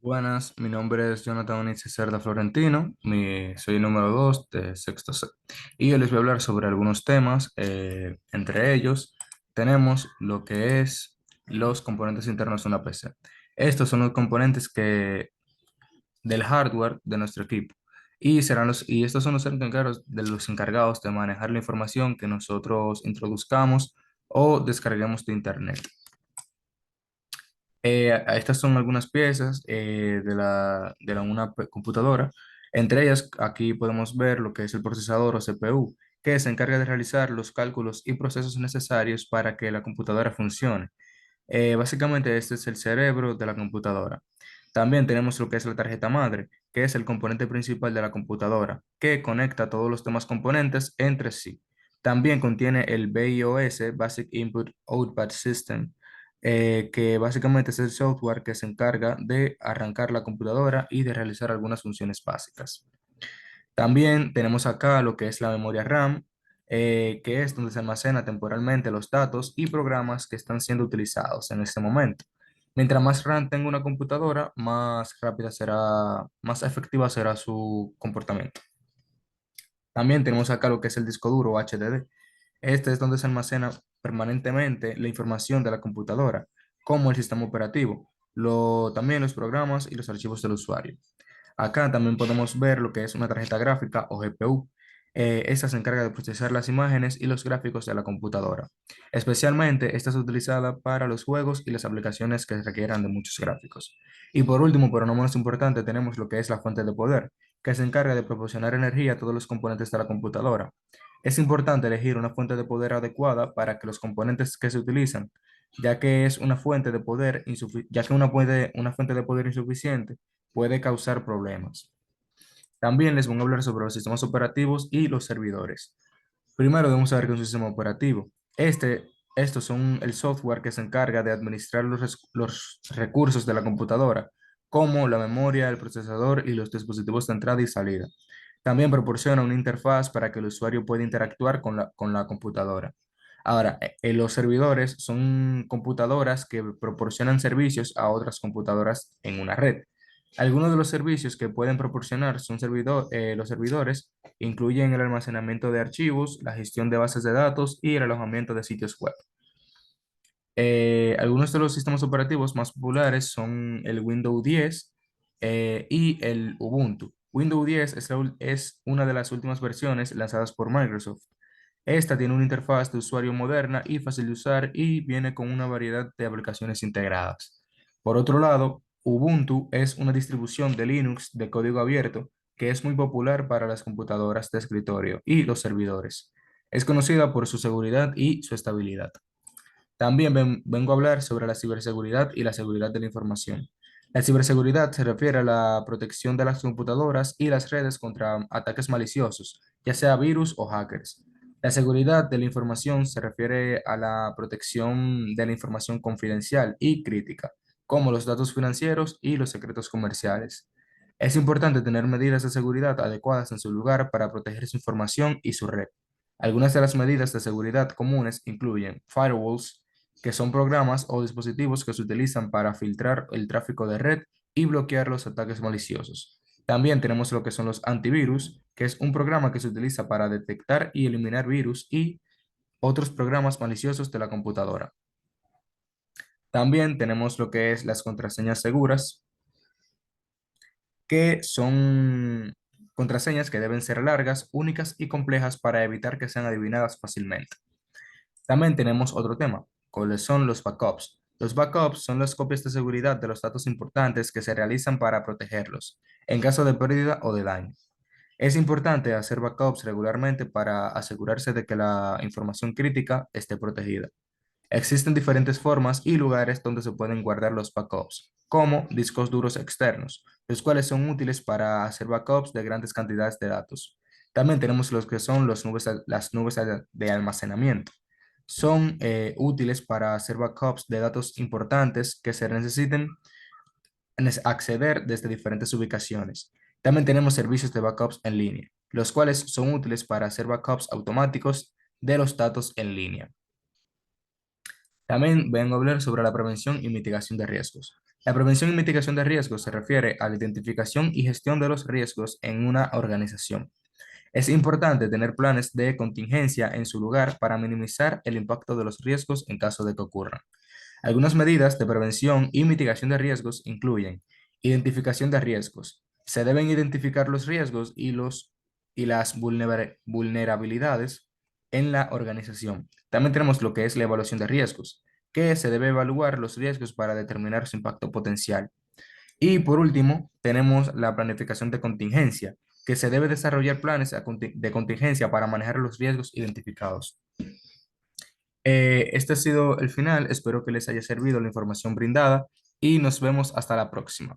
Buenas, mi nombre es Jonathan Onice Cerda Florentino, soy el número 2 de sexto C. Y hoy les voy a hablar sobre algunos temas, entre ellos tenemos lo que es los componentes internos de una PC. Estos son los componentes del hardware de nuestro equipo y estos son los encargados de manejar la información que nosotros introduzcamos o descarguemos de internet. Estas son algunas piezas de una computadora. Entre ellas, aquí podemos ver lo que es el procesador o CPU, que se encarga de realizar los cálculos y procesos necesarios para que la computadora funcione. Básicamente, este es el cerebro de la computadora. También tenemos lo que es la tarjeta madre, que es el componente principal de la computadora, que conecta todos los demás componentes entre sí. También contiene el BIOS, Basic Input Output System, que básicamente es el software que se encarga de arrancar la computadora y de realizar algunas funciones básicas. También tenemos acá lo que es la memoria RAM, que es donde se almacena temporalmente los datos y programas que están siendo utilizados en este momento. Mientras más RAM tenga una computadora, más rápida será, más efectiva será su comportamiento. También tenemos acá lo que es el disco duro o HDD. Este es donde se almacena permanentemente la información de la computadora, como el sistema operativo, también los programas y los archivos del usuario. Acá también podemos ver lo que es una tarjeta gráfica o GPU. Esta se encarga de procesar las imágenes y los gráficos de la computadora. Especialmente, esta es utilizada para los juegos y las aplicaciones que requieran de muchos gráficos. Y por último, pero no menos importante, tenemos lo que es la fuente de poder, que se encarga de proporcionar energía a todos los componentes de la computadora. Es importante elegir una fuente de poder adecuada para que los componentes que se utilizan, ya que es una fuente de poder ya que una fuente de poder insuficiente puede causar problemas. También les voy a hablar sobre los sistemas operativos y los servidores. Primero debemos saber qué es un sistema operativo. Estos son el software que se encarga de administrar los recursos de la computadora, como la memoria, el procesador y los dispositivos de entrada y salida. También proporciona una interfaz para que el usuario pueda interactuar con la computadora. Ahora, los servidores son computadoras que proporcionan servicios a otras computadoras en una red. Algunos de los servicios que pueden proporcionar los servidores incluyen el almacenamiento de archivos, la gestión de bases de datos y el alojamiento de sitios web. Algunos de los sistemas operativos más populares son el Windows 10 y el Ubuntu. Windows 10 es una de las últimas versiones lanzadas por Microsoft. Esta tiene una interfaz de usuario moderna y fácil de usar y viene con una variedad de aplicaciones integradas. Por otro lado, Ubuntu es una distribución de Linux de código abierto que es muy popular para las computadoras de escritorio y los servidores. Es conocida por su seguridad y su estabilidad. También vengo a hablar sobre la ciberseguridad y la seguridad de la información. La ciberseguridad se refiere a la protección de las computadoras y las redes contra ataques maliciosos, ya sea virus o hackers. La seguridad de la información se refiere a la protección de la información confidencial y crítica, como los datos financieros y los secretos comerciales. Es importante tener medidas de seguridad adecuadas en su lugar para proteger su información y su red. Algunas de las medidas de seguridad comunes incluyen firewalls, que son programas o dispositivos que se utilizan para filtrar el tráfico de red y bloquear los ataques maliciosos. También tenemos lo que son los antivirus, que es un programa que se utiliza para detectar y eliminar virus y otros programas maliciosos de la computadora. También tenemos lo que es las contraseñas seguras, que son contraseñas que deben ser largas, únicas y complejas para evitar que sean adivinadas fácilmente. También tenemos otro tema, cuáles son los backups. Los backups son las copias de seguridad de los datos importantes que se realizan para protegerlos en caso de pérdida o de daño. Es importante hacer backups regularmente para asegurarse de que la información crítica esté protegida. Existen diferentes formas y lugares donde se pueden guardar los backups, como discos duros externos, los cuales son útiles para hacer backups de grandes cantidades de datos. También tenemos los que son las nubes de almacenamiento. Son útiles para hacer backups de datos importantes que se necesiten acceder desde diferentes ubicaciones. También tenemos servicios de backups en línea, los cuales son útiles para hacer backups automáticos de los datos en línea. También vengo a hablar sobre la prevención y mitigación de riesgos. La prevención y mitigación de riesgos se refiere a la identificación y gestión de los riesgos en una organización. Es importante tener planes de contingencia en su lugar para minimizar el impacto de los riesgos en caso de que ocurran. Algunas medidas de prevención y mitigación de riesgos incluyen identificación de riesgos. Se deben identificar los riesgos y las vulnerabilidades en la organización. También tenemos lo que es la evaluación de riesgos, que se debe evaluar los riesgos para determinar su impacto potencial. Y por último, tenemos la planificación de contingencia, que se debe desarrollar planes de contingencia para manejar los riesgos identificados. Este ha sido el final. Espero que les haya servido la información brindada y nos vemos hasta la próxima.